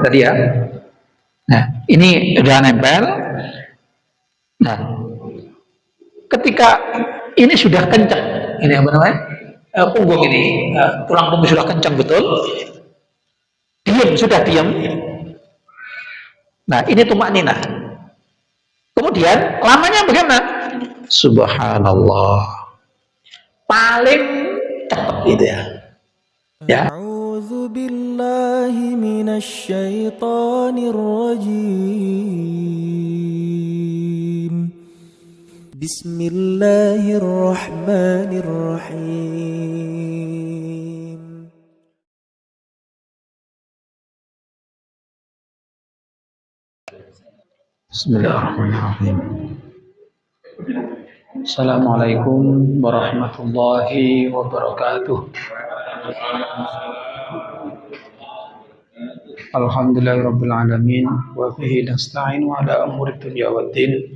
tadi ya. Nah, ini udah nempel. Nah, ketika ini sudah kencang, ini apa namanya? Punggung ini, tulang punggung sudah kencang betul. Diam, sudah diam. Nah, ini tumakninah. Kemudian lamanya bagaimana? Subhanallah. Paling cepat gitu ya. Ya. A'udzu billahi minasy syaithanir rajim. Bismillahirrahmanirrahim. Bismillahirrahmanirrahim. Assalamualaikum warahmatullahi wabarakatuh. Alhamdulillahirabbil alamin wa bihi nasta'in wa ala umuri dunya waddin.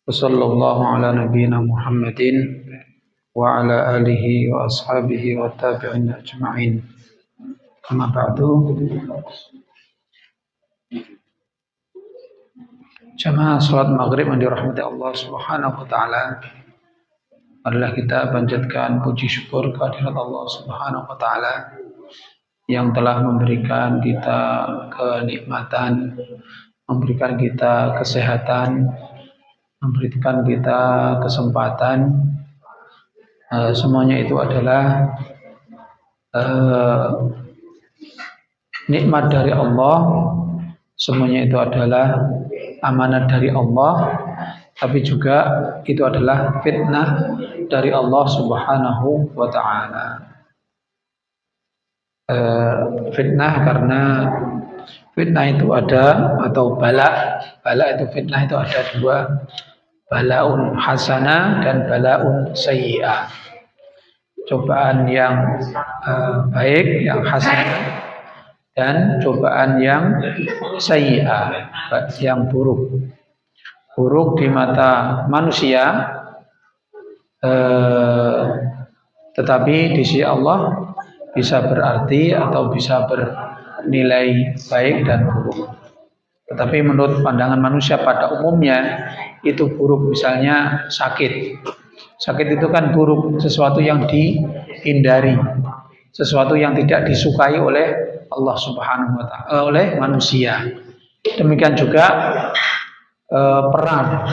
Wa sallallahu ala nabiyyina Muhammadin wa ala alihi wa ashabihi wa tabi'in ajma'in. Amma ba'du. Jamaah salat maghrib yang dirahmati Allah Subhanahu wa taala, adalah kita panjatkan puji syukur kehadirat Allah Subhanahu wa taala yang telah memberikan kita kenikmatan, memberikan kita kesehatan, memberikan kita kesempatan. Semuanya itu adalah nikmat dari Allah. Semuanya itu adalah amanat dari Allah, tapi juga itu adalah fitnah dari Allah Subhanahu wa ta'ala. Fitnah karena fitnah itu ada, atau bala itu fitnah itu ada dua, balaun hasanah dan balaun sayyi'ah. Cobaan yang baik, yang hasanah, dan cobaan yang sayyi'ah, yang buruk. Buruk di mata manusia, tetapi di sisi Allah bisa berarti atau bisa bernilai baik dan buruk. Tetapi menurut pandangan manusia pada umumnya itu buruk. Misalnya sakit. Sakit itu kan buruk, sesuatu yang dihindari, sesuatu yang tidak disukai oleh Allah Subhanahu wa ta'ala, oleh manusia. Demikian juga perang,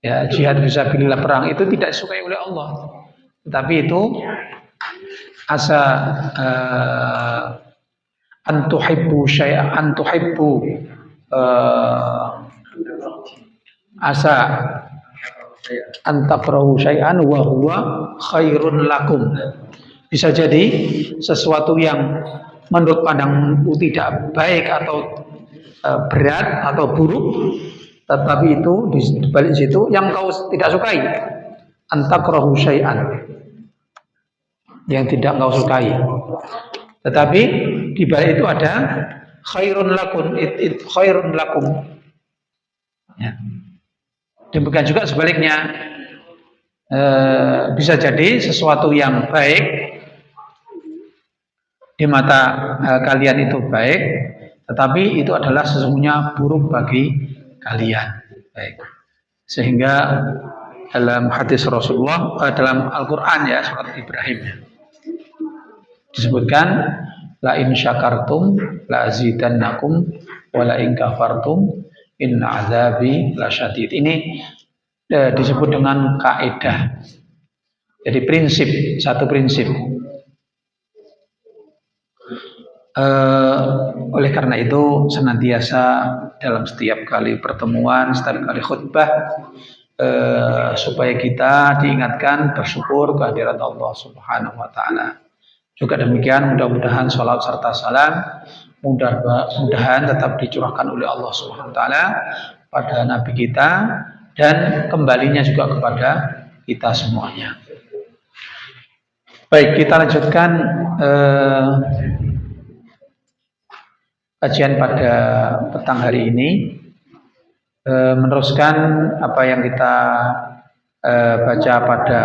ya, jihad fisabilillah, perang itu tidak disukai oleh Allah, tetapi itu asa antuhibbu syai'an, antuhibbu asa antakrahu syai'an wa huwa khairun lakum. Bisa jadi sesuatu yang menurut pandangmu tidak baik atau berat atau buruk, tetapi itu di balik situ yang kau tidak sukai, antakrahu syai'an, yang tidak kau sukai, tetapi di balik itu ada khairun lakum, khairun lakum. Ya. Demikian juga sebaliknya, bisa jadi sesuatu yang baik di mata kalian itu baik, tetapi itu adalah sesungguhnya buruk bagi kalian. Baik. Sehingga dalam hadis Rasulullah, dalam Al-Quran ya, surat Ibrahim ya, disebutkan la in syakartum la azidannakum wa la in kafartum inna azabi lasyadid. Ini disebut dengan kaidah. Jadi prinsip, satu prinsip. Oleh karena itu senantiasa dalam setiap kali pertemuan, setiap kali khutbah, supaya kita diingatkan bersyukur kehadirat Allah Subhanahu wa ta'ala. Juga demikian, mudah-mudahan salat serta salam mudah-mudahan tetap dicurahkan oleh Allah Subhanahu wa ta'ala pada Nabi kita, dan kembalinya juga kepada kita semuanya. Baik, kita lanjutkan kajian pada petang hari ini, meneruskan apa yang kita baca pada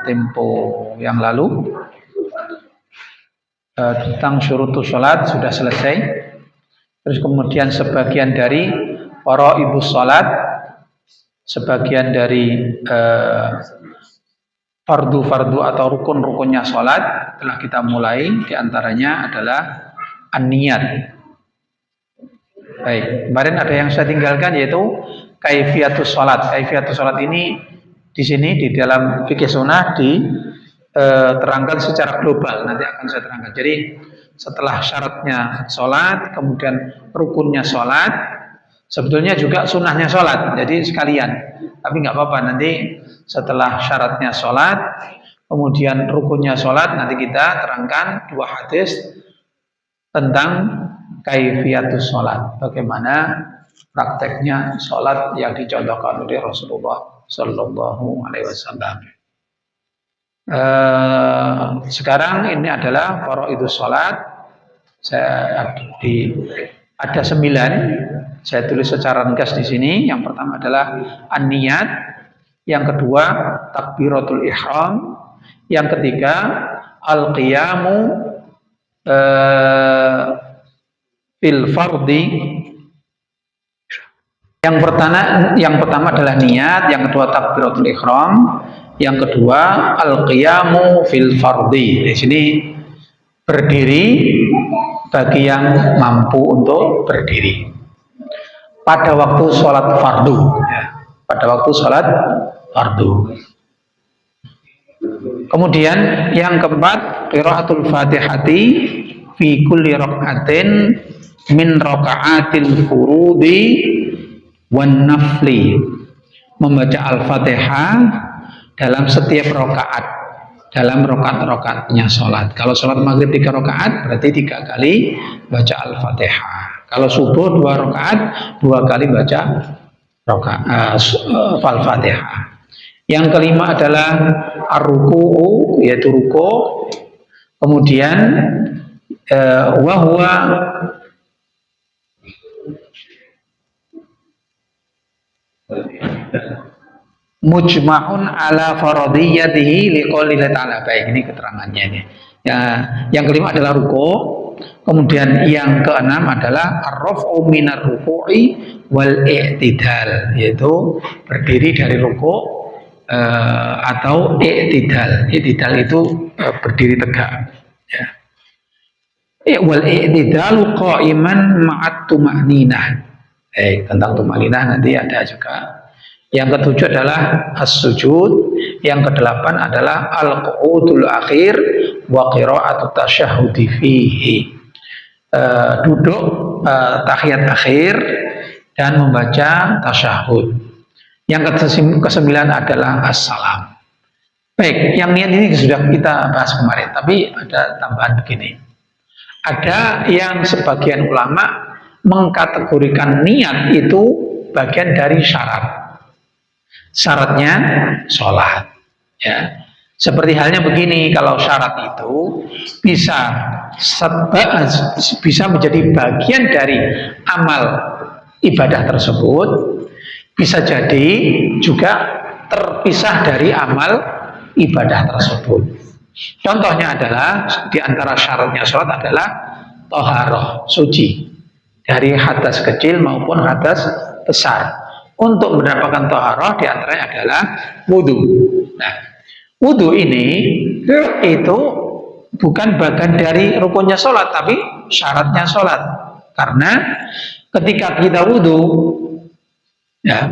tempo yang lalu. Tentang syurutus sholat sudah selesai. Terus kemudian sebagian dari faraidus salat, sebagian dari fardu-fardu atau rukun-rukunnya salat telah kita mulai. Di antaranya adalah an-niyat. Baik, kemarin ada yang saya tinggalkan yaitu kaifiatus salat. Kaifiatus salat ini di sini di dalam fikih sunnah terangkan secara global, nanti akan saya terangkan. Jadi setelah syaratnya sholat, kemudian rukunnya sholat, sebetulnya juga sunnahnya sholat, jadi sekalian. Tapi nggak apa-apa, nanti setelah syaratnya sholat, kemudian rukunnya sholat, nanti kita terangkan 2 hadis tentang kaifiatus sholat, bagaimana prakteknya sholat yang dicontohkan oleh Rasulullah Sallallahu Alaihi Wasallam. Sekarang ini adalah faraidus sholat. Ada 9. Saya tulis secara ringkas di sini. Yang pertama adalah an-niyat, yang kedua takbiratul ihram, yang ketiga al-qiyamu fil fardi. Yang pertama adalah niat, yang kedua takbiratul ihram, yang kedua al-qiyamu fil fardi. Di sini berdiri bagi yang mampu untuk berdiri pada waktu sholat fardu, ya. Pada waktu sholat fardu. Kemudian yang keempat, qiraatul fatihati fi kulli raka'atin min raka'atil furudi wan nafli. Membaca al-fatihah dalam setiap rakaat, dalam rakaat-rakaatnya sholat. Kalau sholat maghrib 3 rakaat, berarti 3 kali baca al-fatihah. Kalau subuh 2 rakaat, 2 kali baca al-fatihah. Yang kelima adalah ar-ruku'u, yaitu ruku'. Kemudian wahwa mujma'un ala faradiyatihi liqaulillahi ta'ala. Baik, ini keterangannya ini. Ya, yang kelima adalah ruku'. Kemudian yang keenam adalah ar-raf'u minar ruku'i wal i'tidal, yaitu berdiri dari ruku' atau i'tidal. I'tidal itu berdiri tegak, ya. Wal i'tidalu qa'iman ma'at tuma'ninah. Tentang tuma'ninah nanti ada juga. Yang ketujuh adalah as-sujud. Yang kedelapan adalah al-qu'udul akhir wa qira'atut tasyahhudi fihi. Duduk tahiyat akhir dan membaca tasyahud. Yang kesembilan adalah as-salam. Baik, yang niat ini sudah kita bahas kemarin, tapi ada tambahan begini. Ada yang sebagian ulama mengkategorikan niat itu bagian dari syarat. Syaratnya sholat, ya. Seperti halnya begini, kalau syarat itu bisa menjadi bagian dari amal ibadah tersebut, bisa jadi juga terpisah dari amal ibadah tersebut. Contohnya adalah di antara syaratnya sholat adalah toharoh, suci dari hadas kecil maupun hadas besar. Untuk mendapatkan toharoh di antaranya adalah wudhu. Nah, wudhu ini itu bukan bagian dari rukunnya sholat, tapi syaratnya sholat. Karena ketika kita wudhu, ya,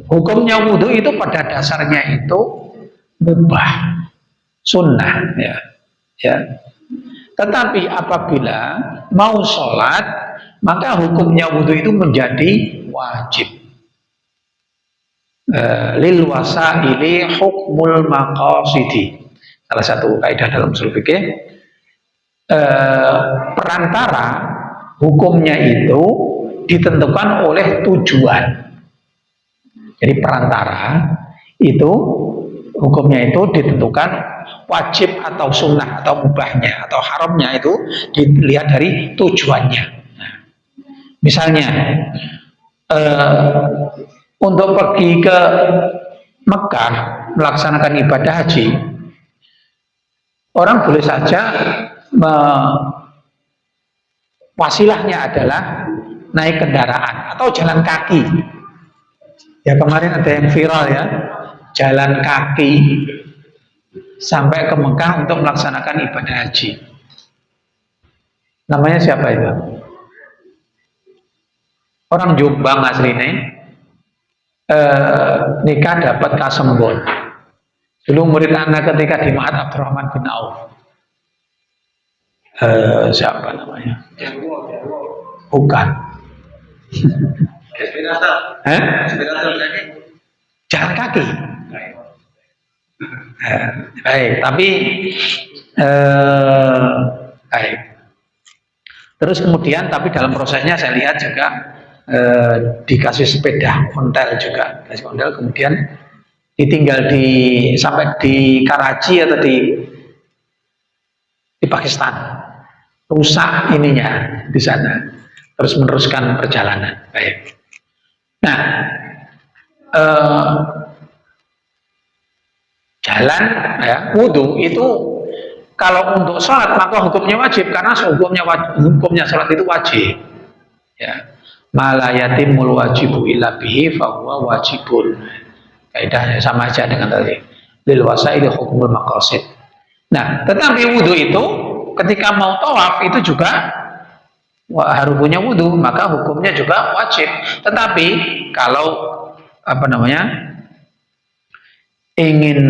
hukumnya wudhu itu pada dasarnya itu mubah, sunnah, ya. Tetapi apabila mau sholat, maka hukumnya wudhu itu menjadi wajib. Lil wasaili hukmul maqasidi. Salah satu kaidah dalam ushul fikih, perantara hukumnya itu ditentukan oleh tujuan. Jadi perantara itu hukumnya itu ditentukan wajib atau sunnah atau mubahnya atau haramnya itu dilihat dari tujuannya. Nah, misalnya untuk pergi ke Mekah melaksanakan ibadah haji, orang boleh saja wasilahnya adalah naik kendaraan atau jalan kaki. Ya kemarin ada yang viral ya, jalan kaki sampai ke Mekah untuk melaksanakan ibadah haji. Namanya siapa itu? Orang Jombang aslinya. Nikah dapat kasembon. Dulu murid anak ketika di Ma'had Abdurrahman bin Auf. Siapa namanya? Bukan. Jalan kaki. Baik, tapi baik. Terus kemudian, tapi dalam prosesnya saya lihat juga dikasih sepeda ontel juga, kasih ontel, kemudian ditinggal sampai di Karachi atau di Pakistan, rusak ininya di sana, terus meneruskan perjalanan. Baik. Nah, jalan ya, wudhu itu kalau untuk sholat maka hukumnya wajib, karena hukumnya sholat itu wajib. Ya. Mala yatimul wajibu illa bihi fahuwa wajibun. Kaidahnya sama aja dengan tadi. Lil wasaili hukmul maqasid. Nah, tetapi wudhu itu ketika mau tawaf itu juga harus punya wudhu, maka hukumnya juga wajib. Tetapi kalau ingin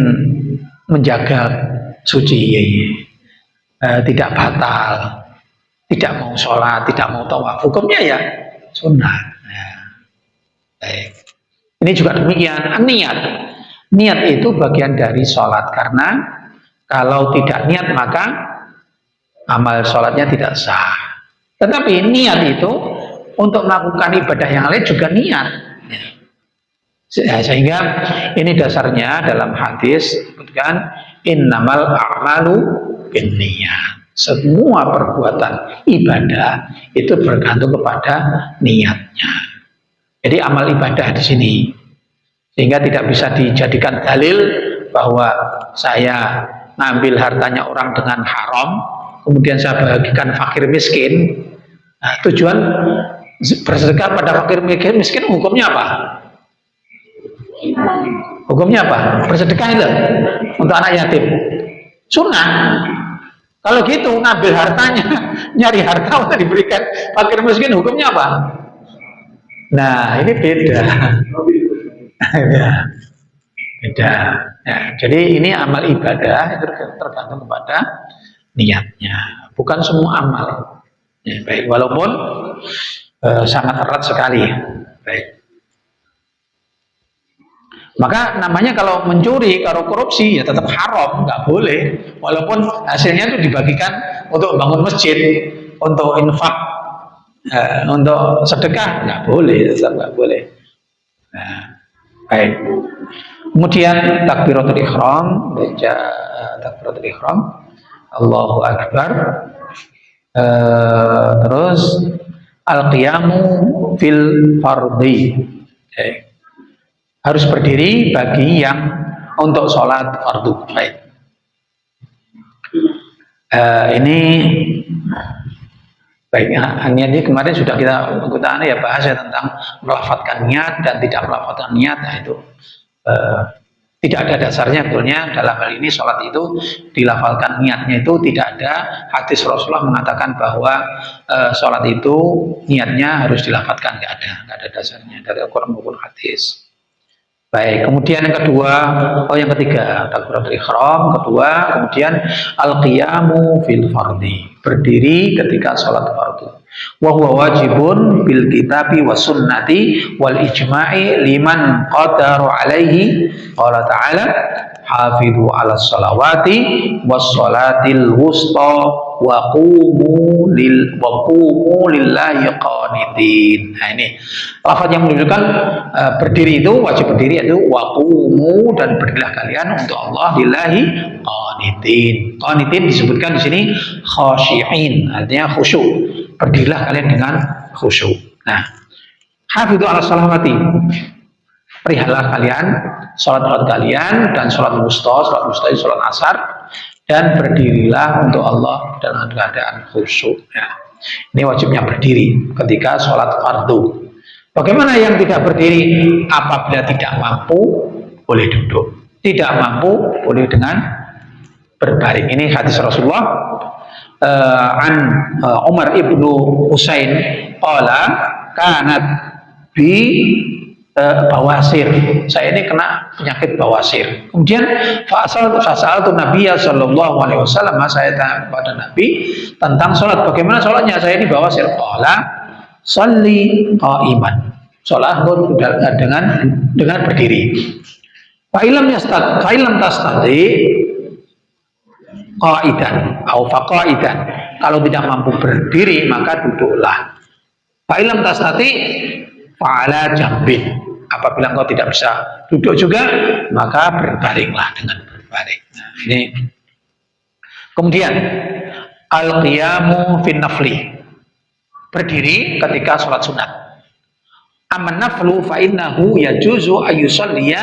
menjaga suci, tidak batal, tidak mau sholat, tidak mau tawaf, hukumnya ya sunnah. Baik. Ini juga demikian. Niat itu bagian dari sholat, karena kalau tidak niat maka amal sholatnya tidak sah. Tetapi niat itu untuk melakukan ibadah yang lain juga niat. Sehingga ini dasarnya dalam hadis disebutkan innamal a'malu binniyat. Semua perbuatan ibadah itu bergantung kepada niatnya. Jadi amal ibadah di sini, sehingga tidak bisa dijadikan dalil bahwa saya ngambil hartanya orang dengan haram, kemudian saya bagikan fakir miskin. Nah, tujuan bersedekah pada fakir miskin hukumnya apa? Hukumnya apa? Bersedekah itu untuk anak yatim. Sunnah. Kalau gitu ngambil hartanya, nyari harta untuk diberikan fakir miskin, hukumnya apa? Nah, ini beda. Beda. Ya, jadi ini amal ibadah itu tergantung kepada niatnya, bukan semua amal. Ya, baik, walaupun sangat erat sekali. Baik. Maka namanya kalau mencuri, kalau korupsi ya tetap haram, nggak boleh. Walaupun hasilnya itu dibagikan untuk bangun masjid, untuk infak, untuk sedekah, nggak boleh, tetap nggak boleh. Nah, baik. Kemudian takbiratul ihram, baca takbiratul ihram, Allahu Akbar. Terus al-qiyamu fil fardhi. Harus berdiri bagi yang untuk sholat fardu. Baik. Ini baiknya niat ini kemarin sudah kita ya bahas ya tentang melafadzkan niat dan tidak melafadzkan niat. Nah, itu tidak ada dasarnya sebetulnya dalam hal ini. Sholat itu dilafalkan niatnya itu tidak ada hadis Rasulullah mengatakan bahwa sholat itu niatnya harus dilafalkan, nggak ada dasarnya dari Al-Quran maupun hadis. Baik, kemudian yang kedua, yang ketiga takbiratul ihram, kedua, kemudian al-qiyamu fil fardhi, berdiri ketika sholat fardu. Wa huwa wajibun bil kitabi was sunnati wal ijma'i liman qadaru alaihi. Qala ta'ala hafidhu 'alas salawati was salatil wusta wa qumu lillahi qanitin. Nah, ini lafaz yang menunjukkan berdiri itu wajib berdiri, itu wa qumu, dan berdirilah kalian untuk Allah lillahi qanitin. Qanitin disebutkan di sini khashi'in, artinya khusyuk. Berdirilah kalian dengan khusyuk. Nah, hafidhu 'alas salawati, perihalalah kalian sholat kalian dan sholat wusta itu sholat asar, dan berdirilah untuk Allah dalam keadaan khusyuk. Ya. Ini wajibnya berdiri ketika sholat fardu. Bagaimana yang tidak berdiri? Apabila tidak mampu, boleh duduk. Tidak mampu, boleh dengan berbaring. Ini hadis Rasulullah an Umar ibnu Husain qala kanat bi bawasir. Saya ini kena penyakit bawasir. Kemudian fasal tu Nabi sallallahu alaihi wasallam, saya tanya kepada Nabi tentang sholat. Bagaimana sholatnya? Saya ini bawasir. Qala sholli qa'iman. Sholat dengan berdiri. Fa'ilam tastati qa'idan atau faqa'idan. Kalau tidak mampu berdiri maka duduklah. Fa'ilam tastati fa'ala jambin. Apabila engkau tidak bisa duduk juga, maka berbaringlah dengan berbaring. Nah, ini. Kemudian al-qiyamu fin nafli. Berdiri ketika sholat sunat. Aman naflu fa innahu yajuzu ayyusalliya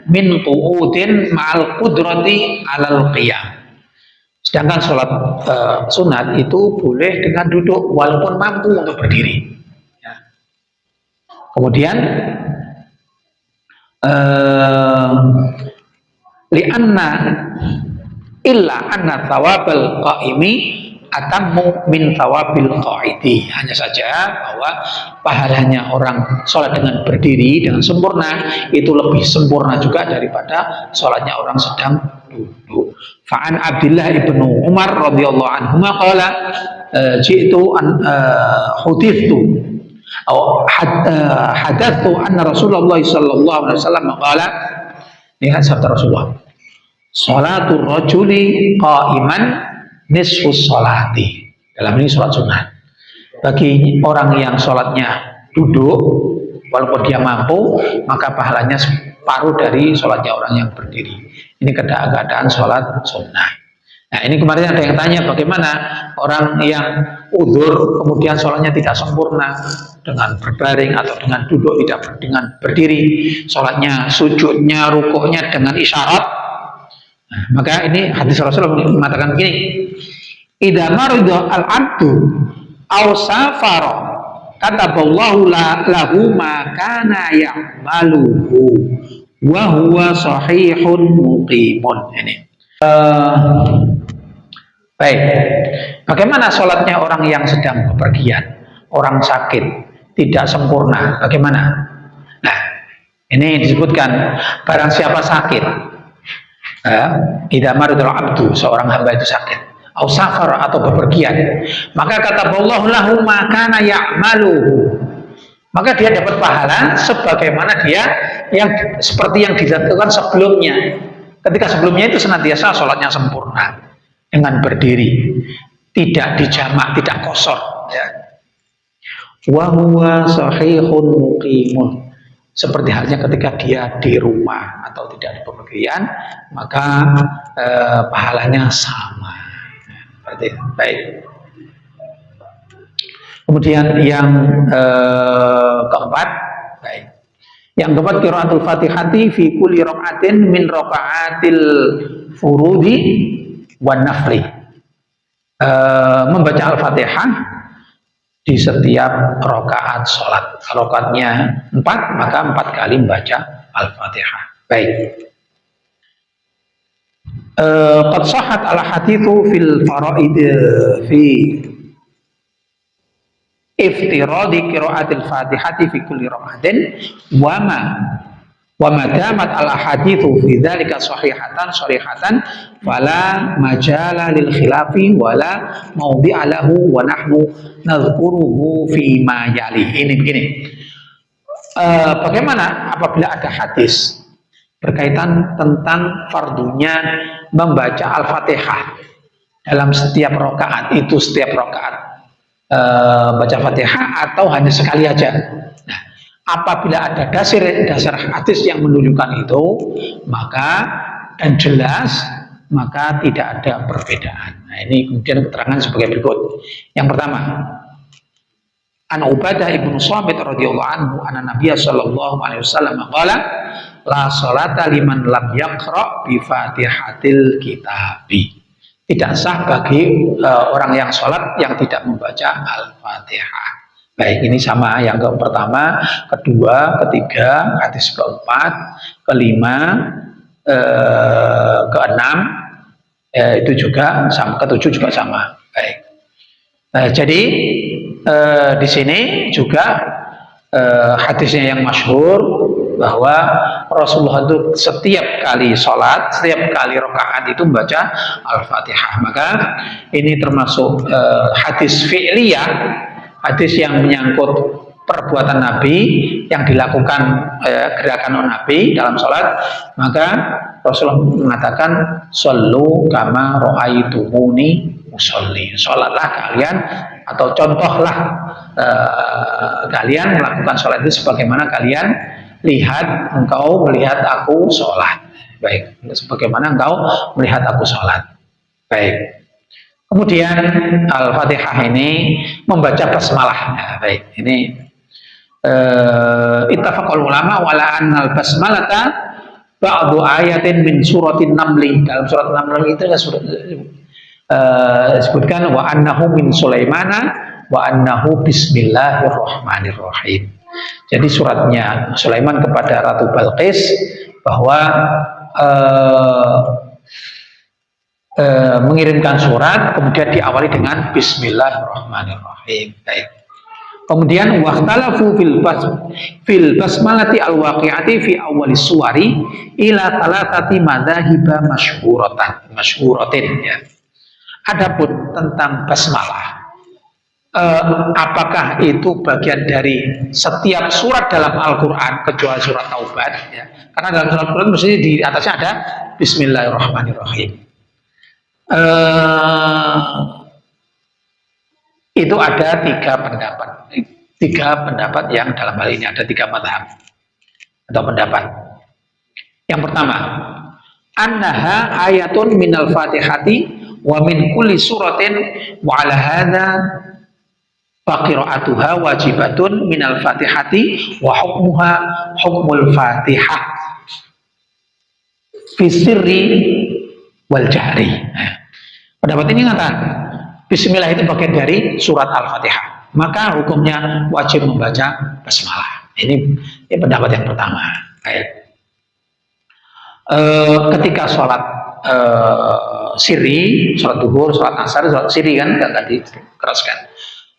min qu'udin ma'al qudrati 'alal qiyam. Sedangkan sholat sunat itu boleh dengan duduk walaupun mampu untuk berdiri. Ya. Kemudian li'anna illa anna thawabal qa'imi atammu min thawabil qa'idi. Hanya saja bahwa pahalanya orang sholat dengan berdiri dengan sempurna itu lebih sempurna juga daripada sholatnya orang sedang duduk. Fa'an Abdullah ibnu Umar radhiyallahu anhu qala ji'tu an hudithtu hadatsu anna Rasulullah sallallahu alaihi wasallam qala, lihat sabda Rasulullah, sholatul rajuli qa'iman nisfus sholati. Dalam ini sholat sunat. Bagi orang yang sholatnya duduk walaupun dia mampu, maka pahalanya separuh dari sholatnya orang yang berdiri. Ini keadaan sholat sunnah. Nah, ini kemarin ada yang tanya bagaimana orang yang udzur kemudian sholatnya tidak sempurna dengan berbaring atau dengan duduk, tidak dengan berdiri, sholatnya sujudnya, rukuknya dengan isyarat. Nah, maka ini hadis Rasulullah mengatakan begini, idza marida al-'abdu aw safara kataballahu lahu ma kana ya'maluhu wa huwa sahihun muqimun. Ini baik, bagaimana sholatnya orang yang sedang bepergian, orang sakit, tidak sempurna, bagaimana? Nah, ini disebutkan barang siapa sakit, idza maridul abdu, seorang hamba itu sakit, au safar atau bepergian, maka kata Allah lahu ma kana ya'maluhu, maka dia dapat pahala sebagaimana dia yang seperti yang dilakukan sebelumnya. Ketika sebelumnya itu senantiasa sholatnya sempurna dengan berdiri, tidak dijamak, tidak kosor. Ya. Wa huwa sahihun muqimun. Seperti halnya ketika dia di rumah atau tidak di bepergian, maka pahalanya sama. Berarti baik. Kemudian yang keempat, baik. Yang keempat, qiraatul Fatihati fi kulli raka'atin min raka'atil furudi wan nafli. Membaca Al-Fatihah di setiap rakaat sholat. Rakaatnya 4, maka 4 kali membaca Al-Fatihah. Baik. Qad sahhat al-haditsu fil faraid fi iftiradi qiraatil Fatihati fi kulli raka'atin wa ma damat al-haditsu fi dzalika sahihatan fala majala lil khilafi wala mawdi'a lahu wa nahnu nadhkuruhu fi ma yali. Ini begini. Bagaimana apabila ada hadis berkaitan tentang fardunya membaca Al-Fatihah dalam setiap rakaat, itu setiap rakaat baca Fatihah atau hanya sekali aja. Nah, apabila ada dasar hadis yang menunjukkan itu, maka dan jelas, maka tidak ada perbedaan. Nah, ini kemudian keterangan sebagai berikut. Yang pertama, An Ubadah ibnu Samit radhiyallahu anhu anna Nabiy sallallahu alaihi wasallam qala la salata liman lam yaqra bi Fatihatil kitabi. tidak sah bagi orang yang sholat yang tidak membaca Al-Fatihah. Baik, ini sama yang pertama, kedua, ketiga, hadis keempat, kelima, keenam, itu juga sama, ketujuh juga sama. Baik. Jadi di sini juga hadisnya yang masyhur bahwa Rasulullah itu setiap kali sholat, setiap kali rakaat itu membaca Al-Fatihah. Maka ini termasuk hadis fi'liyah, hadis yang menyangkut perbuatan Nabi yang dilakukan gerakan Nabi dalam sholat. Maka Rasulullah mengatakan, "Shollu kama ra'aitumuni usolli." Sholatlah kalian atau contohlah kalian melakukan sholat itu sebagaimana kalian lihat engkau melihat aku sholat. Baik, sebagaimana engkau melihat aku sholat. Baik. Kemudian Al-Fatihah ini membaca basmalah. Baik, ini ittafaqul ulama wala annal basmalata ba'du ayatin min suratin namli. Dalam surat Naml itu ada surat disebutkan wa annahu min Sulaimana wa annahu bismillahirrahmanirrahim. Jadi suratnya Sulaiman kepada Ratu Balqis bahwa mengirimkan surat kemudian diawali dengan bismillahirrahmanirrahim. Baik. Kemudian waqtalafu fil basmalati al-waqi'ati fi awwalis suwari ila thalathati madzahiba masyhuratin ya. Adapun tentang basmalah, apakah itu bagian dari setiap surat dalam Al-Quran kecuali surat Taubat ya. Karena dalam surat Al-Quran mesti di atasnya ada bismillahirrahmanirrahim. Itu ada tiga pendapat yang dalam hal ini ada tiga mazhab atau pendapat. Yang pertama, annaha ayatun minal fatihati wa min kulli suratin wa ala hadza faqira'atuha wajibatun minal fatihati wa hukmuha hukmul fatihah fi sirri wal jahri. Pendapat ini mengatakan bismillah itu bagian dari surat Al-Fatihah, maka hukumnya wajib membaca basmalah. Ini pendapat yang pertama. Baik. Ketika sholat sirri, sholat duhur, sholat asar, sholat sirri kan tadi keraskan,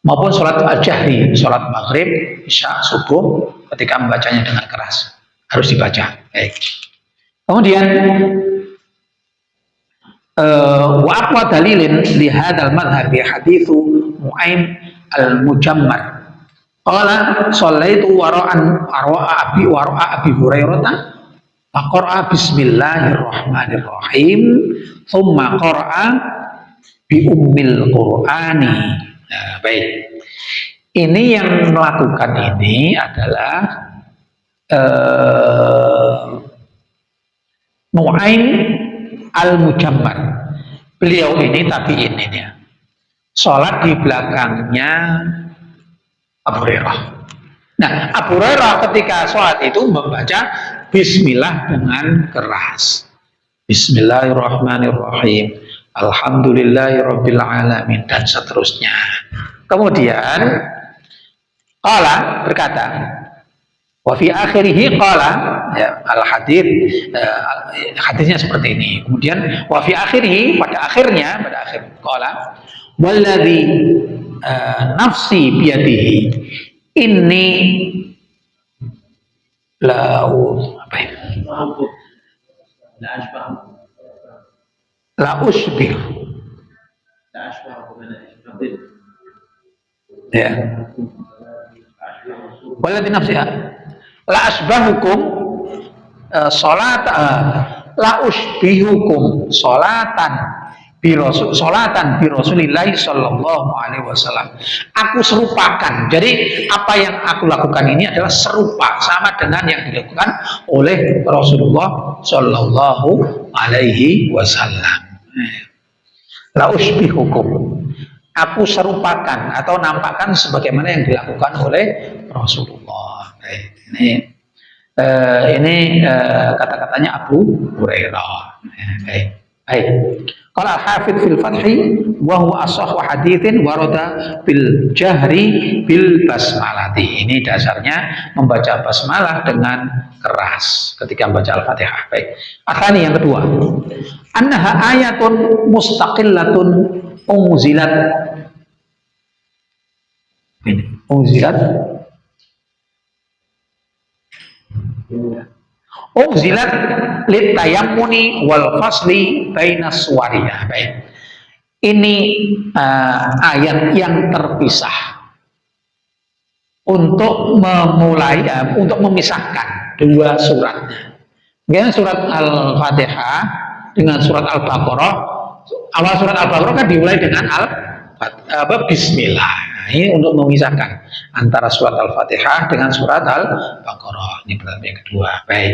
maupun sholat al-jahri, sholat maghrib, isya, subuh, ketika membacanya dengan keras harus dibaca. Baik. Kemudian wa aqwa dalilin li hadzal madhhab haditsu Nu'aim al-Mujammar qala shallaitu wara'an abi Hurairah faqara'a bismillahirrahmanirrahim thumma qara'a bi ummil qur'ani. Nah, baik, ini yang melakukan ini adalah Nu'aim al-Mujammar. Beliau ini tabi'in ini ya. Sholat di belakangnya Abu Hurairah. Nah, Abu Hurairah ketika sholat itu membaca bismillah dengan keras. Bismillahirrahmanirrahim. Alhamdulillahirabbil alamin dan seterusnya. Kemudian qala berkata, wa fi akhirih qala ya, hadisnya seperti ini. Kemudian wa fi akhirih pada akhir qala walladzi nafsi biyadihi inni la usbih ya walladzi nafsi la asbahukum salat la usbihukum salatan bi Rasulillah sallallahu alaihi wasallam. Aku serupakan. Jadi apa yang aku lakukan ini adalah serupa sama dengan yang dilakukan oleh Rasulullah sallallahu alaihi wasallam. La usbihukum. Aku serupakan atau nampakkan sebagaimana yang dilakukan oleh Rasulullah. Ini kata-katanya Abu Hurairah. Baik. Qala al-Hafidz fil Fathi wa huwa ashahhu haditsin warada bil jahri bil basmalati. Ini dasarnya membaca basmalah dengan keras ketika membaca Al-Fatihah. Baik. Akhani yang kedua. Annaha ayatun mustaqillatun unzilat. Ini unzilat. Unzilat litayammuni wal fasli bainas suwariyah. Baik. Ini ayat yang terpisah untuk memulai untuk memisahkan dua suratnya. Kemudian surat Al-Fatihah dengan surat Al-Baqarah. Awal surat Al-Baqarah kan dimulai dengan Bismillah. Nah, ini untuk memisahkan antara surat Al-Fatihah dengan surat Al-Baqarah. Ini pertanyaan yang kedua. Baik.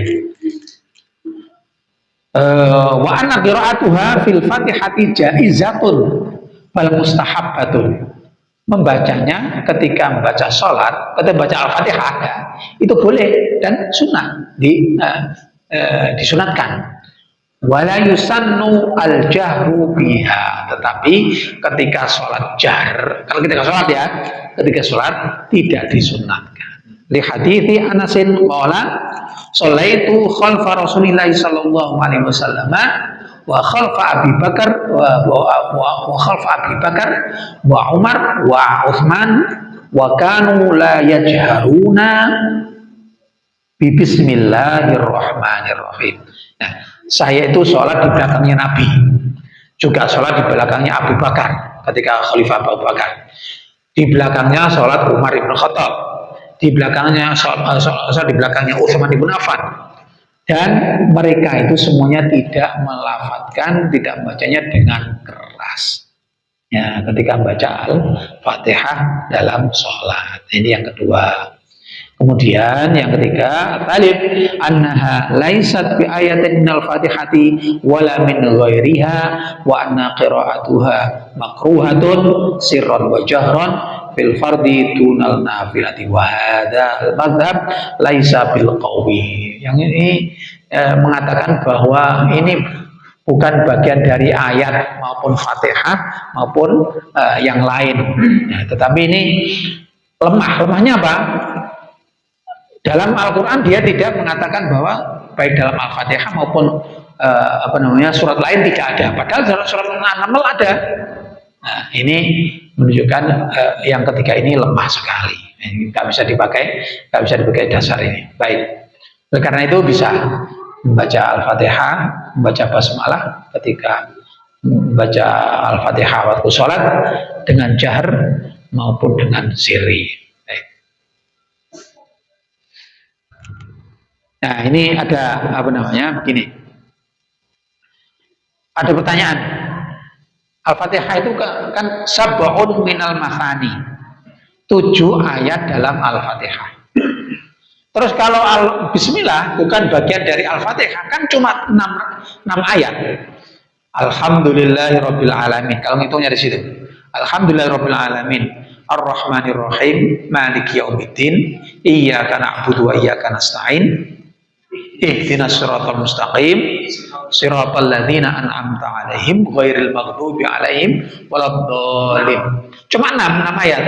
Wa anna qira'atuha fil Fatihati jaizatun bal mustahabbatun. Membacanya ketika membaca sholat, ketika membaca Al-Fatihah ya, itu boleh dan sunnah disunatkan. Wala yusannu al-jahru biha, tetapi ketika sholat jahr, kalau ketika sholat ya, ketika sholat tidak disunatkan. Li hadithi Anasin qala sholaitu khalfa Rasulillah sallallahu alaihi wasallam wa khalfa Abi Bakar wa khalfa Abi Bakar wa Umar wa Utsman wa kanu la yajharuna bi bismillahirrahmanirrahim. Nah, saya itu sholat di belakangnya Nabi, juga sholat di belakangnya Abu Bakar ketika Khalifah Abu Bakar, di belakangnya sholat Umar ibn Khattab, di belakangnya sholat di belakangnya Utsman ibn Affan, dan mereka itu semuanya tidak melafadzkan, tidak membacanya dengan keras. Ya, ketika membaca Al-Fatihah dalam sholat. Ini yang kedua. Kemudian yang ketiga, talib annaha laisat bi ayatin minal Fatihati wala min ghairiha wa anna qira'atuha makruhatun sirran wa jahran fil fardi dunal nafilati wa hadza al-madhhab laisa bil qawi. Yang ini mengatakan bahwa ini bukan bagian dari ayat maupun Fatihah maupun yang lain. Ya, tetapi ini lemah. Lemahnya apa? Dalam Al-Quran dia tidak mengatakan bahwa baik dalam Al-Fatihah maupun surat lain tidak ada. Padahal dalam surat An-Naml ada. Nah, ini menunjukkan yang ketiga ini lemah sekali. Ini nggak bisa dipakai dasar ini. Baik. Oleh karena itu bisa membaca Al-Fatihah, membaca basmalah ketika membaca Al-Fatihah waktu sholat dengan jahar maupun dengan sirri. Nah, ini ada begini. Ada pertanyaan. Al-Fatihah itu kan sab'un minal mathani. 7 ayat dalam Al-Fatihah. Terus kalau Bismillah bukan bagian dari Al-Fatihah, kan cuma 6 ayat. Alhamdulillahirabbil alamin. Kalau ngitungnya di situ. Alhamdulillahirabbil alamin. Ar-Rahmanirrahim. Maliki yaumiddin. Iyyaka na'budu wa iyyaka nasta'in. Ihdinas siratal mustaqim siratal ladzina an'amta 'alaihim ghairil maghdubi 'alaihim waladdallin. Cuma 6 ayat.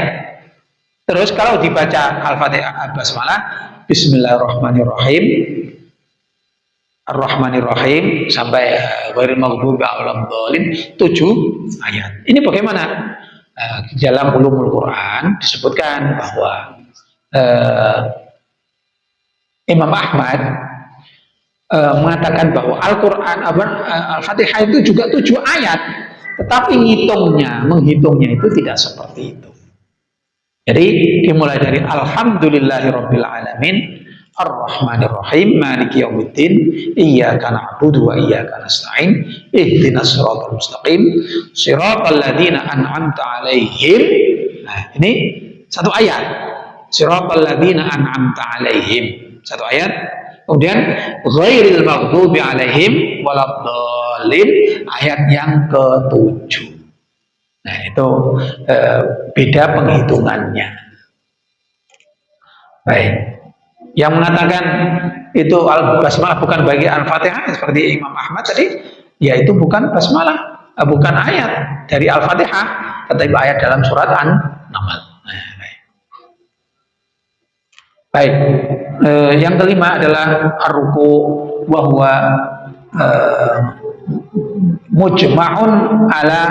Terus kalau dibaca Al-Fatihah basmalah Bismillahirrahmanirrahim Ar-Rahmanirrahim sampai ghairil maghdubi 'alaihim 7 ayat. Ini bagaimana? Di dalam ulumul Quran disebutkan bahwa Imam Ahmad mengatakan bahwa Al-Quran Al-Fatihah itu juga 7 ayat, tetapi menghitungnya itu tidak seperti itu. Jadi dimulai dari Alhamdulillahirabbil alamin Ar-Rahmanirrahim Maliki yaumiddin Iyyaka na'budu wa iyyaka nasta'in Ihdinas siratal mustaqim siratal ladzina an'amta 'alaihim. Nah, ini satu ayat. Siratal ladzina an'amta 'alaihim. Satu ayat. Kemudian ghairil maghdubi 'alaihim waladdallin, ayat yang ke-7. Nah, itu beda penghitungannya. Baik. Yang mengatakan itu Al-Basmalah bukan bagi Al-Fatihah seperti Imam Ahmad tadi, yaitu bukan basmalah, bukan ayat dari Al-Fatihah, tetapi ayat dalam surat An-Naml. Baik, yang kelima adalah ar-ruku wa huwa mujma'un ala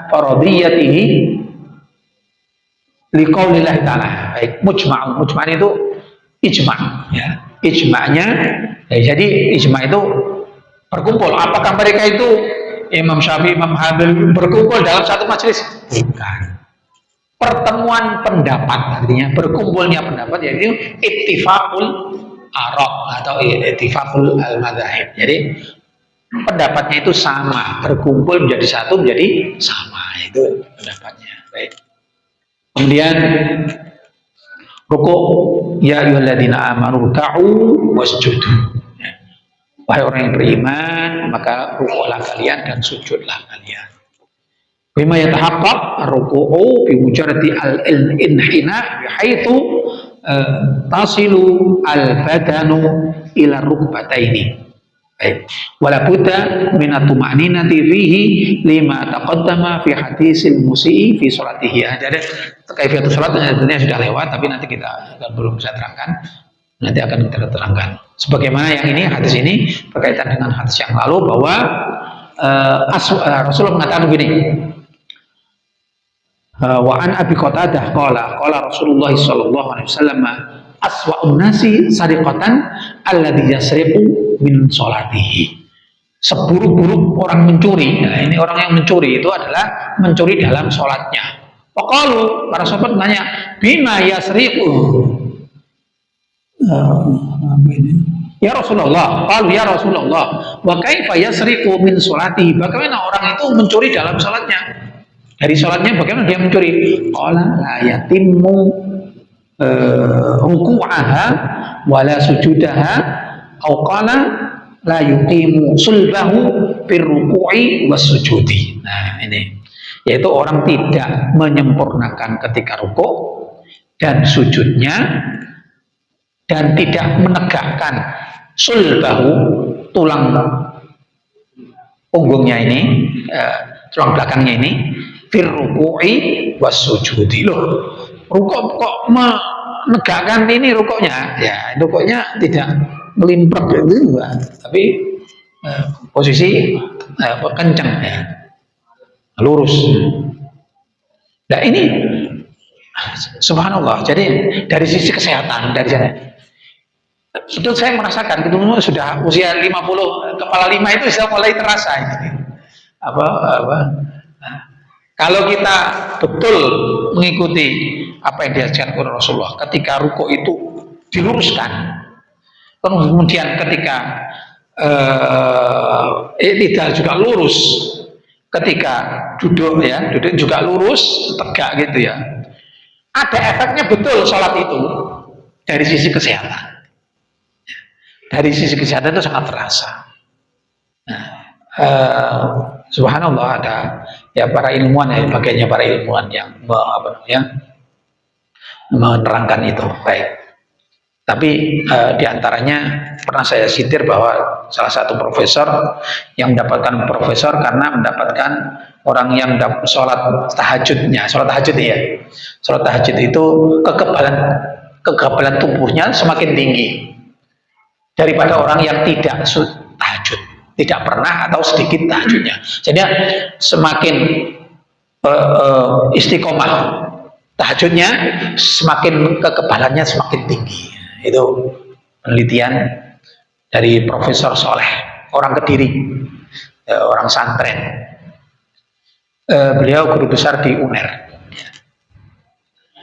faradiyatihi liqaulillah ta'ala. Baik, mujma'un itu ijma', ya. Ijma'nya, ya, jadi ijma' itu berkumpul. Apakah mereka itu Imam Syafi'i, Imam Hambali berkumpul dalam satu majelis? Bukan. Pertemuan pendapat, artinya berkumpulnya pendapat, yaitu ittifaqul araq atau ittifaqul al-madzahib. Jadi pendapatnya itu sama, berkumpul menjadi satu, menjadi sama, itu pendapatnya. Baik. Kemudian rukuk, ya ayyuhalladzina amanu ruk'u wasjudu. Wahai orang yang beriman, maka rukuklah kalian dan sujudlah kalian. Bima yatahaqqaq ar-ruku'u bi mujarradi al-inhina bihaitsu tasilu al-badanu ila rukbataini. Baik. Wala budda min at-tuma'ninati fihi lima taqaddama fi hadisil musii fi salatihi. Jadi kaifiatus salat sebenarnya sudah lewat, tapi nanti kita belum bisa terangkan. Nanti akan kita terangkan. Sebagaimana yang ini, hadis ini berkaitan dengan hadis yang lalu bahwa Rasulullah mengatakan begini. Wa an Abi Qatadah qala Rasulullah sallallahu alaihi wasallam aswa'un nasi sariqatan alladzi yasriqu min sholatihi. Seburuk-buruk orang mencuri. Nah, ini orang yang mencuri itu adalah mencuri dalam sholatnya. Faqalu, para sahabat tanya, bima yasriqu? Ya Rasulullah, qalu ya Rasulullah, wa kaifa yasriqu min sholatihi? Bagaimana orang itu mencuri dalam sholatnya? Dari sholatnya bagaimana dia mencuri? Qala la yatimmu ruku'aha wala sujudaha au qala la yuqimu sulbahu fir ruku'i was sujudi. Nah, ini yaitu orang tidak menyempurnakan ketika rukuk dan sujudnya dan tidak menegakkan sulbahu, tulang punggungnya ini, tulang belakangnya ini, fir ruku'i was sujudi. Loh, rukuk kok menegakkan ini rukuknya? Ya, rukuknya tidak melimprek gitu, tapi posisi kencang, ya, lurus. Nah ini subhanallah. Jadi dari sisi kesehatan, dari sana itu saya merasakan itu sudah usia 50 kepala 5 itu sudah mulai terasa ini. Kalau kita betul mengikuti apa yang diajarkan oleh Rasulullah, ketika rukuk itu diluruskan, kemudian ketika tidak juga lurus, ketika duduk juga lurus, tegak gitu ya. Ada efeknya betul sholat itu dari sisi kesehatan. Dari sisi kesehatan itu sangat terasa. Nah, subhanallah, ada ya para ilmuwan, ya bagainya para ilmuwan yang menerangkan itu. Baik. Tapi diantaranya pernah saya sitir bahwa salah satu profesor yang mendapatkan profesor karena mendapatkan orang yang sholat tahajud ya. Sholat tahajud itu kekebalan tubuhnya semakin tinggi daripada orang yang tidak tahajud, tidak pernah atau sedikit tahajudnya. Jadi semakin istiqomah tahajudnya, semakin kekebalannya semakin tinggi. Itu penelitian dari Profesor Soleh, orang Kediri, orang santren. Beliau guru besar di UNER.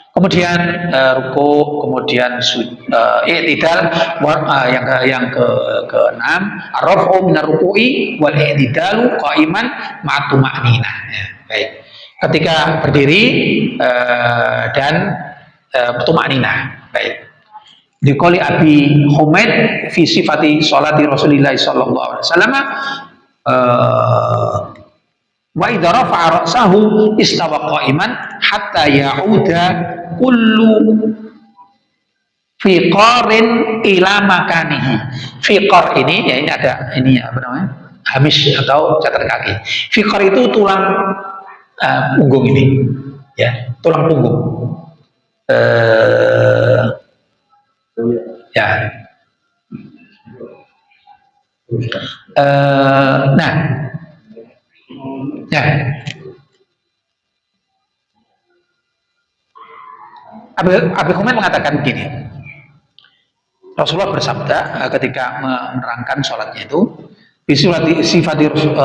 Kemudian ruku, kemudian i'tidal, yang ke-6, ar-raf'u minar ruku'i wal i'tidalu qa'iman ma'a tuma'ninah. Ya, baik. Ketika berdiri dan tuma'ninah. Baik. Diqoli Abi Humaid fi sifati sholati Rasulillah sallallahu alaihi wasallam wa idza rafa'a ra'sahu istawa qa'iman hatta ya'uda kullu fiqarin ila makanihi. Fiqar ini ya, ini ada ini apa namanya? hamish atau catatan kaki. Fiqar itu tulang punggung ini, ya, tulang punggung. Ya. Nah, ya. Abi Humaid mengatakan begini. Rasulullah bersabda ketika menerangkan sholatnya itu, sifati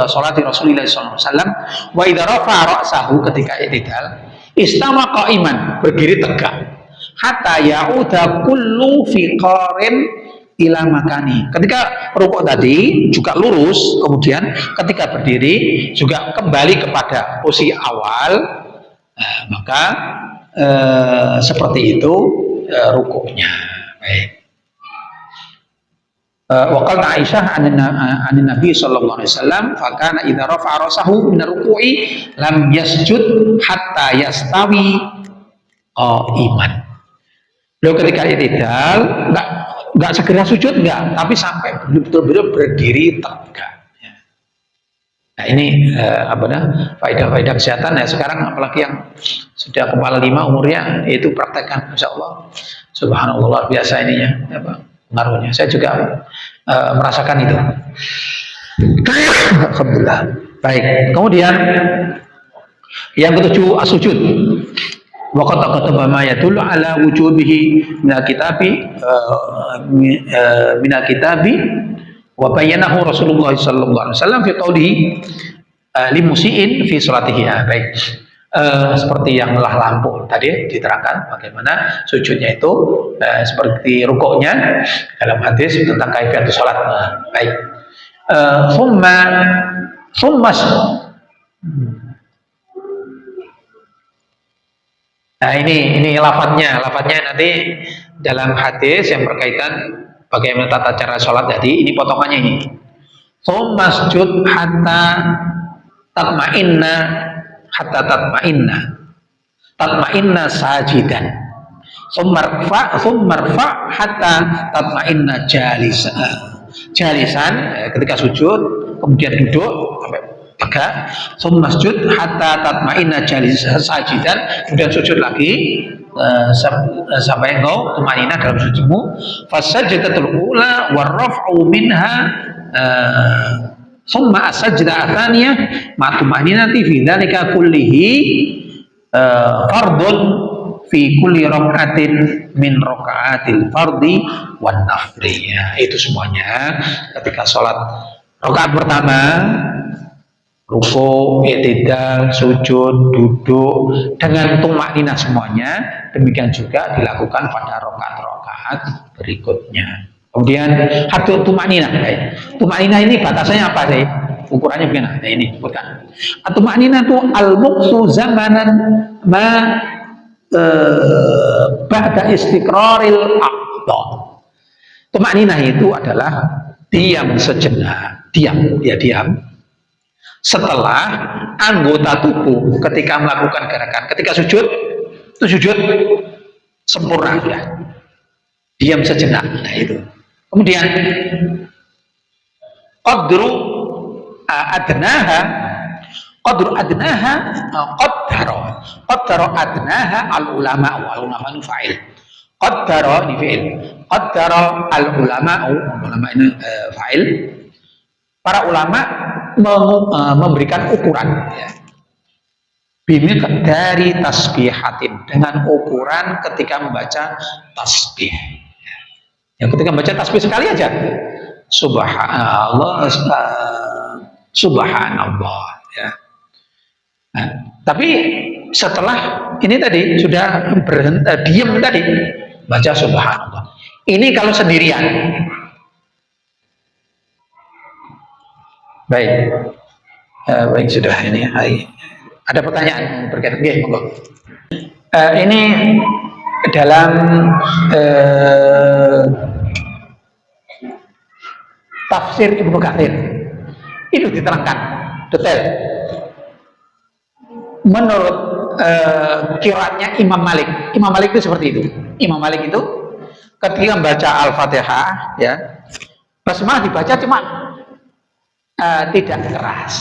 sholati Rasulullah SAW, wa idza rafa'a ra'sahu, ketika i'tidal, istama qa'iman, berdiri tegak, hatta ya'uda kullu fiqarin ila makani. Ketika rukuk tadi juga lurus, kemudian ketika berdiri juga kembali kepada posisi awal, maka seperti itu rukuknya. Baik. Waqal Aisyah an Nabi sallallahu alaihi wasallam, fa kana idza rafa'a ra'sahu min ruku'i lam yasjud hatta yastawi qa'iman. Beliau ketika i'tidal enggak segera sujud, enggak, tapi sampai betul-betul berdiri tegak. Nah, ini faedah-faedah kesehatan ya sekarang, apalagi yang sudah kepala 5 umurnya, itu praktekkan, insyaallah. Subhanallah, luar biasa ininya, pengaruhnya. Saya juga merasakan itu. Alhamdulillah. Baik. Kemudian yang ketujuh, as-sujud. Wa qad taqaddama ma yadullu ala wujubihi min kitabi wa bayyanahu Rasulullah sallallahu alaihi wasallam fi qoulihi li musiin fi salatihi. Baik. Seperti yang telah lampu tadi diterangkan bagaimana sujudnya itu seperti rukuknya dalam hadis tentang kaifiatus salat. Baik. Nah, ini lafadznya nanti dalam hadis yang berkaitan bagaimana tata cara sholat tadi, ini potongannya ini. Masjud hatta tatma'inna sajidan. Summarfa hatta tatma'inna jalisan, ketika sujud kemudian duduk sampai tegak. Masjud hatta tatma'inna sajidan, kemudian sujud lagi sampai engkau tumanina dalam sujudmu. Fasajdatul ula warraf'u minha summa as-sajdah atsaniyah ma tumaninati fi dzalika kullihi fardun fi kulli rak'atin min raka'atil fardhi wan nafli. Ya, itu semuanya ketika sholat rakaat pertama, rukuk, i'tidal, sujud, duduk dengan tumakninah semuanya. Demikian juga dilakukan pada rakaat-rakaat berikutnya. Kemudian hatul tumakninah. Tumakninah ini batasannya apa sih? Ukurannya begini. Nah, ini bukan. Tumakninah itu al-muqsu zamanan ma ba'da istiqraril aqda. Tumakninah itu adalah diam sejenak, diam setelah anggota tubuh ketika melakukan gerakan. Ketika sujud, itu sujud sempurna, ya. Diam sejenak. Nah, itu. Kemudian qadru adnaha al ulama ini fa'il. Qaddara ini fi'il. Qaddara al ulama ini fa'il. Para ulama memberikan ukuran, ya. Bimiqdari tasbihatin, dengan ukuran ketika membaca tasbih. Yang ketika membaca tasbih sekali aja, subhanallah, subhanallah, ya. Nah, tapi setelah ini tadi sudah diam tadi, baca subhanallah. Ini kalau sendirian. Baik, baik, sudah ini. Ada pertanyaan berkaitan ini, monggo. Ini dalam tafsir Ibnu Katsir itu diterangkan detail. Menurut qiraatnya Imam Malik itu seperti itu. Imam Malik itu ketika membaca Al-Fatihah, ya, basmalah dibaca cuma tidak keras.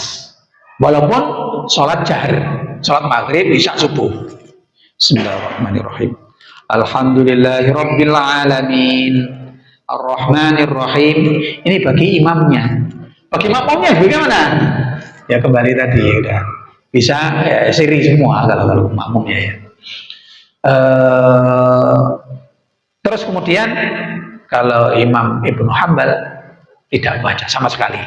Walaupun sholat jahar, sholat maghrib, isya, subuh. Bismillahirrahmanirrahim. Alhamdulillahirabbil alamin. Ar-Rahmanir-Rahim. Ini bagi imamnya. Bagi makmumnya bagaimana? Ya kembali tadi udah bisa siri semua kalau makmumnya ya. Terus kemudian kalau Imam Ibnu Hanbal tidak baca sama sekali.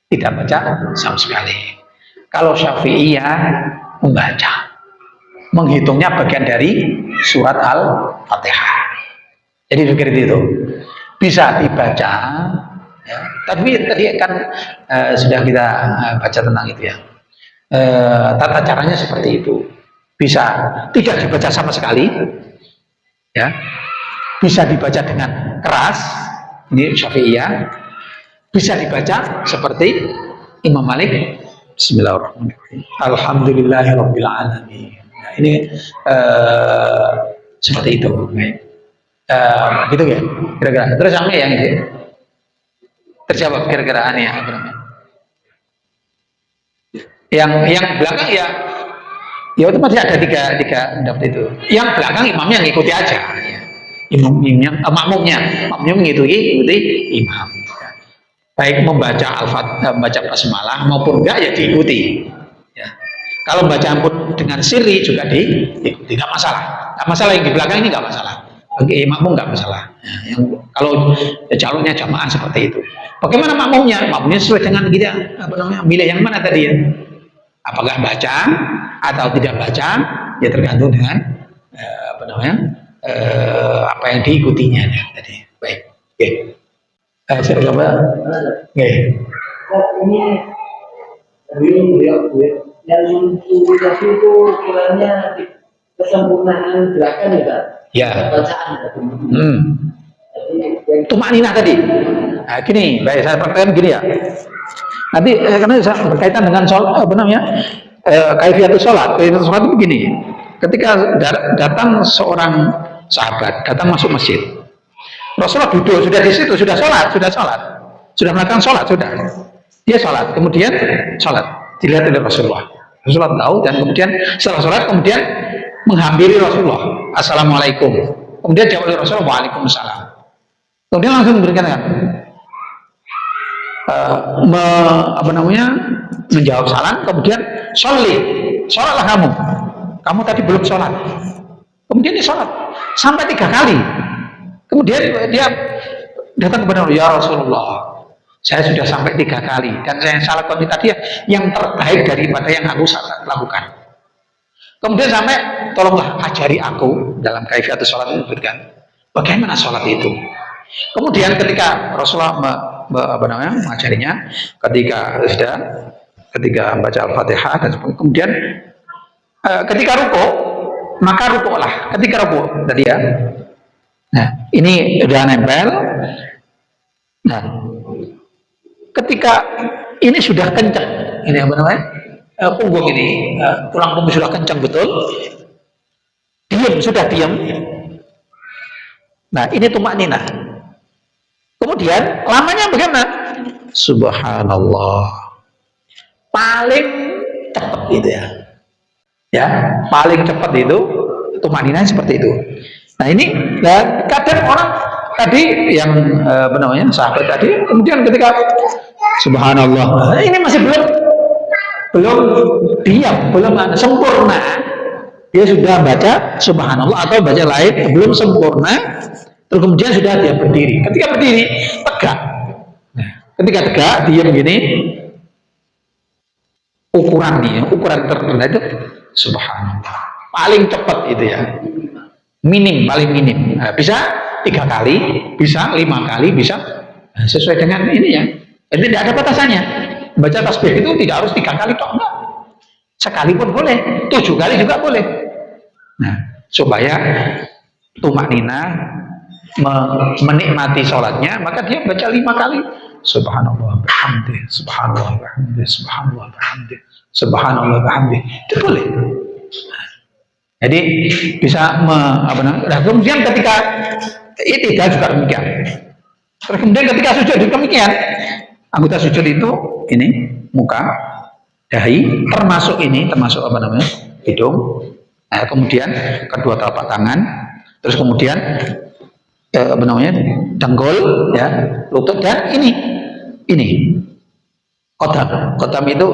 Tidak baca sama sekali. Kalau Syafi'iyah membaca. Menghitungnya bagian dari surat Al-Fatihah. Jadi seperti itu. Bisa dibaca ya. Tapi tadi kan sudah kita baca tentang itu ya. Tata caranya seperti itu. Bisa tidak dibaca sama sekali ya. Bisa dibaca dengan keras, ini Syafi'iyah. Bisa dibaca seperti Imam Malik. Bismillahirrahmanirrahim. Alhamdulillahirabbil alamin. Nah, ini seperti itu. Gitu ya. Kira-kira. Terus sampai yang itu terjawab kira-kira aneh apa namanya? Yang belakang ya otomatis ada tiga pendapat itu. Yang belakang imamnya ngikuti aja. Ya. Makmumnya mengikuti imam. Baik membaca membaca basmalah maupun enggak ya diikuti. Ya. Kalau bacaan pun dengan sirri juga diikuti, nggak masalah. Nggak masalah yang di belakang ini nggak masalah. Bagi makmum nggak masalah. Ya, kalau calonnya jamaah seperti itu. Bagaimana makmumnya? Makmumnya sesuai dengan kita milih yang mana tadi ya? Apakah baca atau tidak baca? Ya tergantung dengan apa yang diikutinya tadi. Baik. Oke. Saya coba. Oke. Ini yang publikasi itu kiranya kesempurnaan gerakan ya Pak? Ya. Bacaan. Tumakninah tadi. Nah, gini, baik saya praktekkan gini ya. Nanti karena berkaitan dengan kaifiatus sholat. Kaifiatus sholat itu begini. Ketika datang seorang sahabat, datang masuk masjid. Rasulullah duduk, sudah di situ, sudah sholat. Sudah melakukan sholat, sudah. Dia sholat, kemudian sholat. Dilihat oleh Rasulullah. Rasulullah tahu dan kemudian setelah sholat, kemudian menghampiri Rasulullah. Assalamualaikum. Kemudian jawab oleh Rasulullah, waalaikumsalam. Kemudian langsung memberikan menjawab salam, kemudian sholatlah kamu. Kamu tadi belum sholat. Kemudian dia sholat sampai 3 kali. Kemudian dia datang kepada Rasulullah. Saya sudah sampai 3 kali dan saya salah kami tadi yang terbaik daripada yang aku lakukan. Kemudian sampai tolonglah ajari aku dalam kaifiatus sholat itu kan. Bagaimana sholat itu? Kemudian ketika Rasulullah mengajarinya, ketika membaca Al-Fatihah dan kemudian ketika rukuk, maka rukuklah. Ketika rukuk tadi ya. Nah, ini udah nempel. Nah, ketika ini sudah kencang, ini punggung ini, tulang punggung sudah kencang betul. Sudah diam. Nah, ini tumakninah. Kemudian lamanya bagaimana? Subhanallah. Paling cepat itu ya. Ya, paling cepat itu tumakninah seperti itu. Nah, ini kadang orang tadi yang sahabat tadi, kemudian ketika subhanallah, ini masih belum diam, belum sempurna. Dia sudah baca subhanallah atau baca lain belum sempurna, terus kemudian sudah dia berdiri. Ketika berdiri tegak. Nah, ketika tegak diam gini, ukuran terrendah itu subhanallah. Paling cepat itu ya. Paling minim. Nah, bisa 3 kali, bisa 5 kali, bisa sesuai dengan ini ya. Jadi tidak ada batasannya. Baca tasbih itu tidak harus 3 kali toh, enggak. Sekali pun boleh, 7 kali juga boleh. Nah, supaya tumakninah menikmati sholatnya, maka dia baca 5 kali. Subhanallah bihamdih, subhanallah bihamdih, subhanallah bihamdih, subhanallah bihamdih. Itu boleh. Jadi bisa kemudian ketika iktidal juga demikian. Terus kemudian ketika sujud demikian. Anggota sujud itu ini muka, dahi, termasuk ini, termasuk apa namanya, hidung. Nah, kemudian kedua telapak tangan, terus kemudian apa namanya, dengkul, ya, lutut dan ini kodam itu,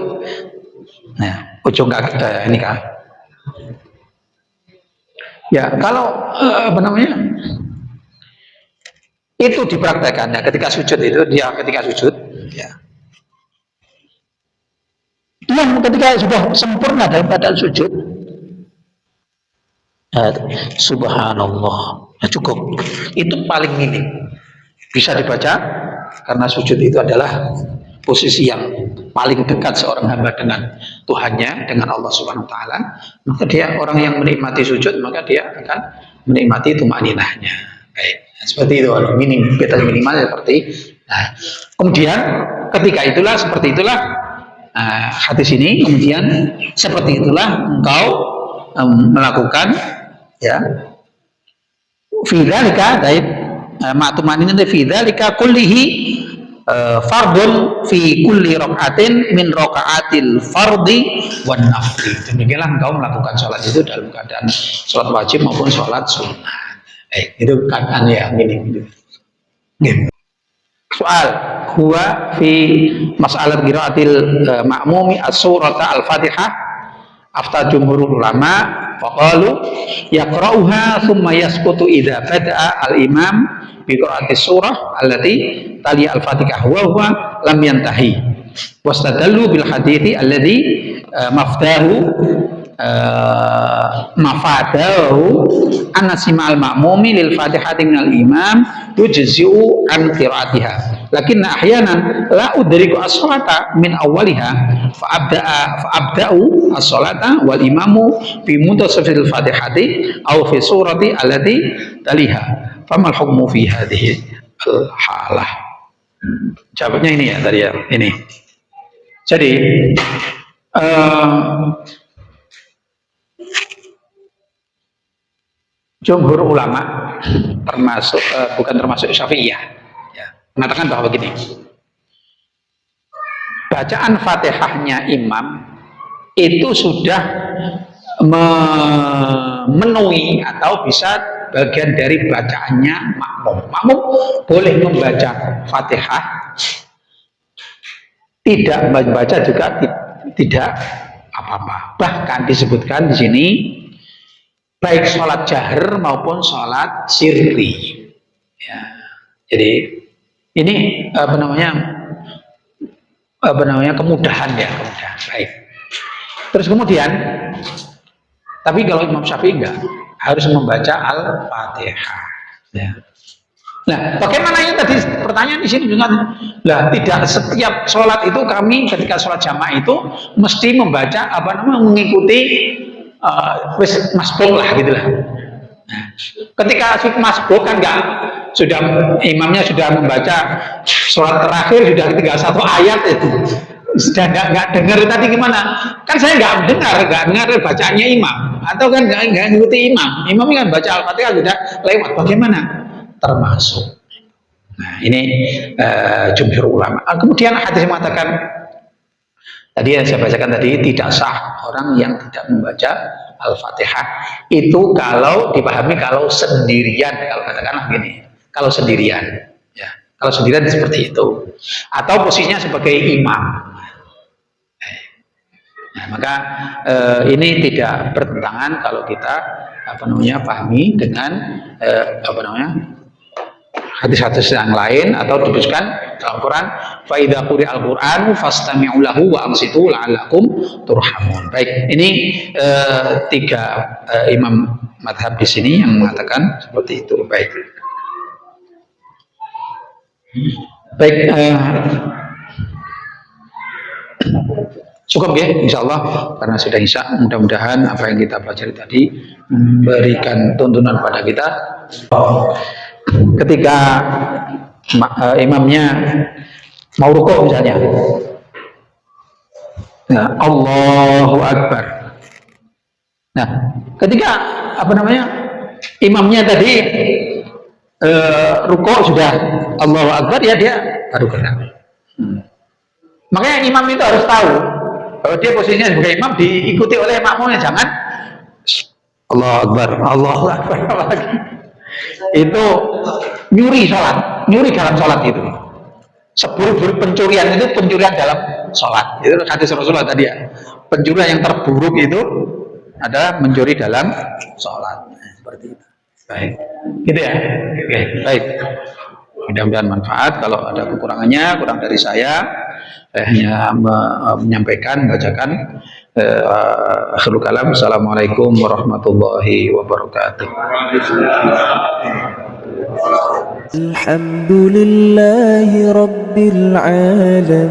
nah ujung kaki ini kan. Ya kalau apa namanya itu dipraktekkan ya ketika sujud itu ketika sujud ya. Yang ketika sudah sempurna dalam keadaan sujud, subhanallah, ya cukup. Itu paling minim. Bisa dibaca karena sujud itu adalah posisi yang paling dekat seorang hamba dengan Tuhannya, dengan Allah Subhanahu wa taala. Maka dia orang yang menikmati sujud, maka dia akan menikmati tumaninahnya. Baik. Seperti itu, minimal seperti. Nah, kemudian ketika itulah seperti itulah hadis ini, kemudian seperti itulah engkau melakukan ya fidzalika baik ma'tumanin fidzalika kullihi fardun fi kulli rakaatin min rakaatil fardi wan nafli. Demikianlah engkau melakukan sholat itu dalam keadaan sholat wajib maupun sholat sunnah. Itu keadaan yang minim itu. Soal huwa fi mas'alat qiraatil ma'mumi as-surata al-Fatihah afta jumhurul ulama faqalu yaqra'uha thumma yasqutu idza bada'a al-imam bi qira'ati surah allati tali al-Fatihah wa huwa lam yantahi wastadallu bil hadithi alladhi mafadahu anna sima'al ma'mumi lil fatihati minal imam yujzi'u an qira'atiha lakinna ahyanan la udriku as-salata min awwaliha fa'abda'u as-salata wal imamu fi muntasafil fatihati aw fi surati allati taliha famal hukmu fi hadhihi al-halah. Jawabnya ini ya tadi ya, ini. Jadi jumhur ulama termasuk bukan termasuk Syafi'iyah ya, mengatakan bahwa begini, bacaan Fatihahnya imam itu sudah memenuhi atau bisa bagian dari bacaannya makmum. Makmum boleh membaca Fatihah, tidak membaca juga tidak apa-apa. Bahkan disebutkan di sini baik sholat jahar maupun sholat sirri. Ya. Jadi ini apa namanya kemudahan ya, kemudahan. Baik. Terus kemudian, tapi kalau Imam Syafi'i enggak, harus membaca Al-Fatihah. Ya. Nah, bagaimana yang tadi pertanyaan di sini juga, lah tidak setiap sholat itu kami ketika sholat jamaah itu mesti membaca mengikuti masbuk lah gitu lah. Nah, ketika masbuk kan enggak, sudah imamnya sudah membaca sholat terakhir sudah tinggal satu ayat itu. Sudah enggak dengar tadi gimana? Kan saya enggak dengar bacaannya imam, atau kan enggak ngikuti imam. Imam kan baca Al-Fatihah sudah lewat. Bagaimana? Termasuk. Nah, ini jumhur ulama. Kemudian hadis mengatakan tadi yang saya bacakan tadi, tidak sah orang yang tidak membaca Al-Fatihah itu kalau dipahami kalau sendirian, kalau katakanlah gini, kalau sendirian ya, kalau sendirian seperti itu, atau posisinya sebagai imam. Nah, maka ini tidak bertentangan kalau kita pahami dengan hadis-hadis yang lain atau disebutkan dalam Quran, fa idza quri'al Qur'anu fastami'u lahu wa ansitu la'allakum turhamun. Baik, ini tiga imam madhab di sini yang mengatakan seperti itu. Baik. Baik, cukup ya, insyaallah karena sudah isya. Mudah-mudahan apa yang kita pelajari tadi memberikan tuntunan pada kita. Ketika imamnya mau rukuk misalnya, nah, Allahu Akbar. Nah, ketika imamnya tadi rukuk sudah Allahu Akbar, ya dia baru gerak. Makanya imam itu harus tahu bahwa dia posisinya sebagai imam diikuti oleh makmumnya, jangan Allah Akbar, Allah Akbar lagi. Itu nyuri sholat, nyuri dalam sholat itu. Seburuk-buruk pencurian itu pencurian dalam sholat. Itu hadis Rasulullah tadi ya. Pencurian yang terburuk itu adalah mencuri dalam sholat. Seperti itu. Baik, gitu ya. Oke, baik. Mudah-mudahan manfaat. Kalau ada kekurangannya, kurang dari saya hanya menyampaikan, membacakan. Akhirul kalam. Assalamualaikum warahmatullahi wabarakatuh. الحمد لله رب العالمين